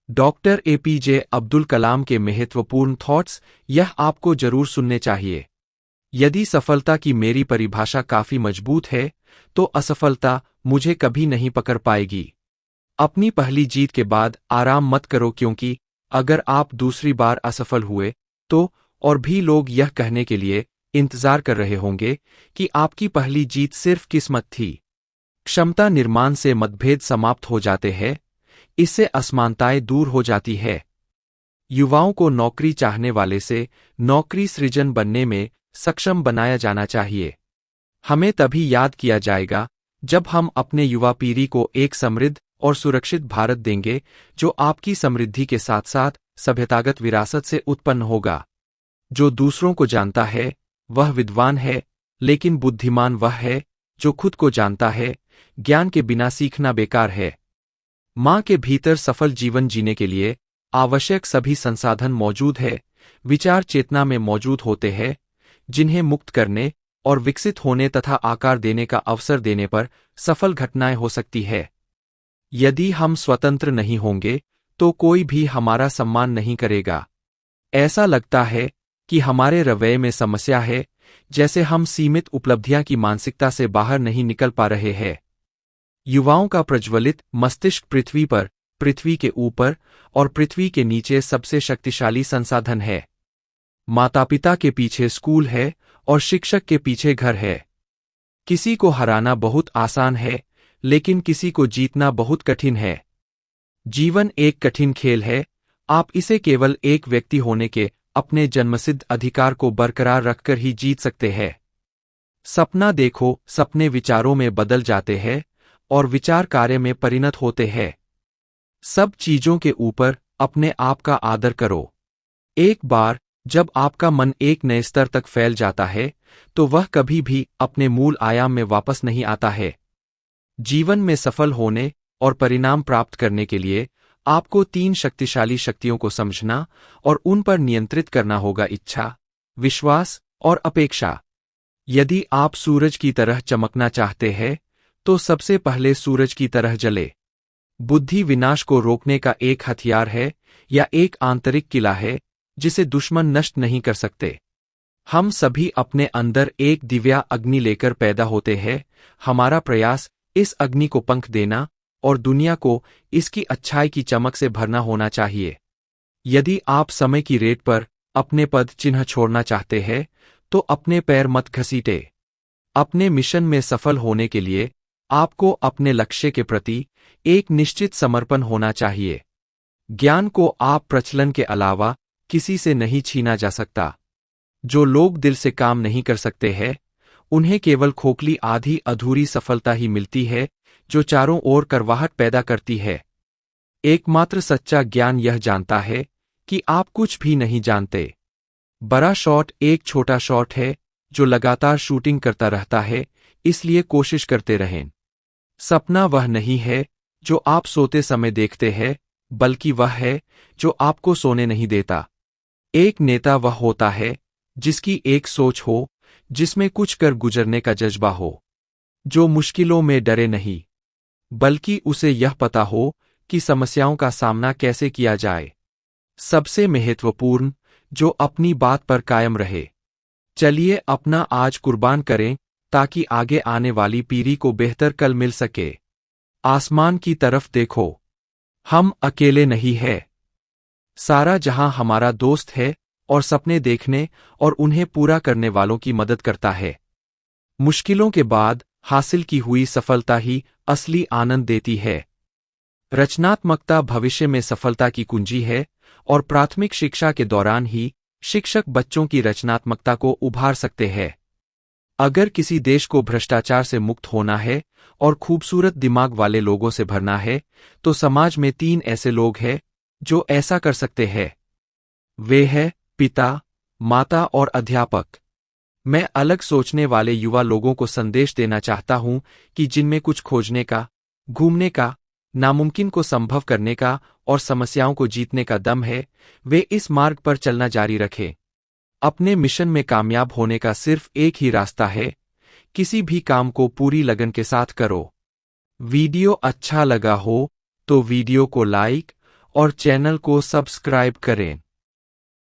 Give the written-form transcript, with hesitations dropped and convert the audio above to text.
Doctor APJ Abdul Kalam के महत्वपूर्ण thoughts, यह आपको जरूर सुनने चाहिए। यदि सफलता की मेरी परिभाषा काफी मजबूत है, तो असफलता मुझे कभी नहीं पकड़ पाएगी। अपनी पहली जीत के बाद आराम मत करो, क्योंकि अगर आप दूसरी बार असफल हुए तो और भी लोग यह कहने के लिए इंतजार कर रहे होंगे कि आपकी पहली जीत सिर्फ किस्मत थी। क्षमता निर्माण से मतभेद समाप्त हो जाते हैं, इससे असमानताएं दूर हो जाती है। युवाओं को नौकरी चाहने वाले से नौकरी सृजन बनने में सक्षम बनाया जाना चाहिए। हमें तभी याद किया जाएगा जब हम अपने युवा पीढ़ी को एक समृद्ध और सुरक्षित भारत देंगे, जो आपकी समृद्धि के साथ साथ सभ्यतागत विरासत से उत्पन्न होगा। जो दूसरों को जानता है वह विद्वान है, लेकिन बुद्धिमान वह है जो खुद को जानता है। ज्ञान के बिना सीखना बेकार है। मां के भीतर सफल जीवन जीने के लिए आवश्यक सभी संसाधन मौजूद है। विचार चेतना में मौजूद होते हैं, जिन्हें मुक्त करने और विकसित होने तथा आकार देने का अवसर देने पर सफल घटनाएं हो सकती है। यदि हम स्वतंत्र नहीं होंगे तो कोई भी हमारा सम्मान नहीं करेगा। ऐसा लगता है कि हमारे रवैये में समस्या है, जैसे हम सीमित उपलब्धियां की मानसिकता से बाहर नहीं निकल पा रहे हैं। युवाओं का प्रज्वलित मस्तिष्क पृथ्वी पर, पृथ्वी के ऊपर और पृथ्वी के नीचे सबसे शक्तिशाली संसाधन है। माता पिता के पीछे स्कूल है और शिक्षक के पीछे घर है। किसी को हराना बहुत आसान है, लेकिन किसी को जीतना बहुत कठिन है। जीवन एक कठिन खेल है। आप इसे केवल एक व्यक्ति होने के अपने जन्मसिद्ध अधिकार को बरकरार रखकर ही जीत सकते हैं। सपना देखो, सपने विचारों में बदल जाते हैं और विचार कार्य में परिणत होते हैं। सब चीजों के ऊपर अपने आप का आदर करो। एक बार जब आपका मन एक नए स्तर तक फैल जाता है, तो वह कभी भी अपने मूल आयाम में वापस नहीं आता है। जीवन में सफल होने और परिणाम प्राप्त करने के लिए आपको 3 शक्तिशाली शक्तियों को समझना और उन पर नियंत्रित करना होगा: इच्छा, विश्वास और अपेक्षा। यदि आप सूरज की तरह चमकना चाहते हैं, तो सबसे पहले सूरज की तरह जले। बुद्धि विनाश को रोकने का एक हथियार है या एक आंतरिक किला है जिसे दुश्मन नष्ट नहीं कर सकते। हम सभी अपने अंदर एक दिव्या अग्नि लेकर पैदा होते हैं। हमारा प्रयास इस अग्नि को पंख देना और दुनिया को इसकी अच्छाई की चमक से भरना होना चाहिए। यदि आप समय की रेट पर अपने पद चिन्ह छोड़ना चाहते हैं, तो अपने पैर मत घसीटे। अपने मिशन में सफल होने के लिए आपको अपने लक्ष्य के प्रति एक निश्चित समर्पण होना चाहिए। ज्ञान को आप प्रचलन के अलावा किसी से नहीं छीना जा सकता। जो लोग दिल से काम नहीं कर सकते हैं, उन्हें केवल खोखली आधी अधूरी सफलता ही मिलती है, जो चारों ओर करवाहट पैदा करती है। एकमात्र सच्चा ज्ञान यह जानता है कि आप कुछ भी नहीं जानते। बड़ा शॉट एक छोटा शॉट है जो लगातार शूटिंग करता रहता है, इसलिए कोशिश करते रहें। सपना वह नहीं है जो आप सोते समय देखते हैं, बल्कि वह है जो आपको सोने नहीं देता। एक नेता वह होता है जिसकी एक सोच हो, जिसमें कुछ कर गुजरने का जज्बा हो, जो मुश्किलों में डरे नहीं, बल्कि उसे यह पता हो कि समस्याओं का सामना कैसे किया जाए। सबसे महत्वपूर्ण, जो अपनी बात पर कायम रहे। चलिए अपना आज कुर्बान करें ताकि आगे आने वाली पीढ़ी को बेहतर कल मिल सके। आसमान की तरफ देखो, हम अकेले नहीं हैं। सारा जहां हमारा दोस्त है और सपने देखने और उन्हें पूरा करने वालों की मदद करता है। मुश्किलों के बाद हासिल की हुई सफलता ही असली आनंद देती है। रचनात्मकता भविष्य में सफलता की कुंजी है और प्राथमिक शिक्षा के दौरान ही शिक्षक बच्चों की रचनात्मकता को उभार सकते हैं। अगर किसी देश को भ्रष्टाचार से मुक्त होना है और खूबसूरत दिमाग वाले लोगों से भरना है, तो समाज में 3 ऐसे लोग हैं जो ऐसा कर सकते हैं। वे हैं पिता, माता और अध्यापक। मैं अलग सोचने वाले युवा लोगों को संदेश देना चाहता हूं कि जिनमें कुछ खोजने का, घूमने का, नामुमकिन को संभव करने का और समस्याओं को जीतने का दम है, वे इस मार्ग पर चलना जारी रखें। अपने मिशन में कामयाब होने का सिर्फ एक ही रास्ता है, किसी भी काम को पूरी लगन के साथ करो। वीडियो अच्छा लगा हो तो वीडियो को लाइक और चैनल को सब्सक्राइब करें।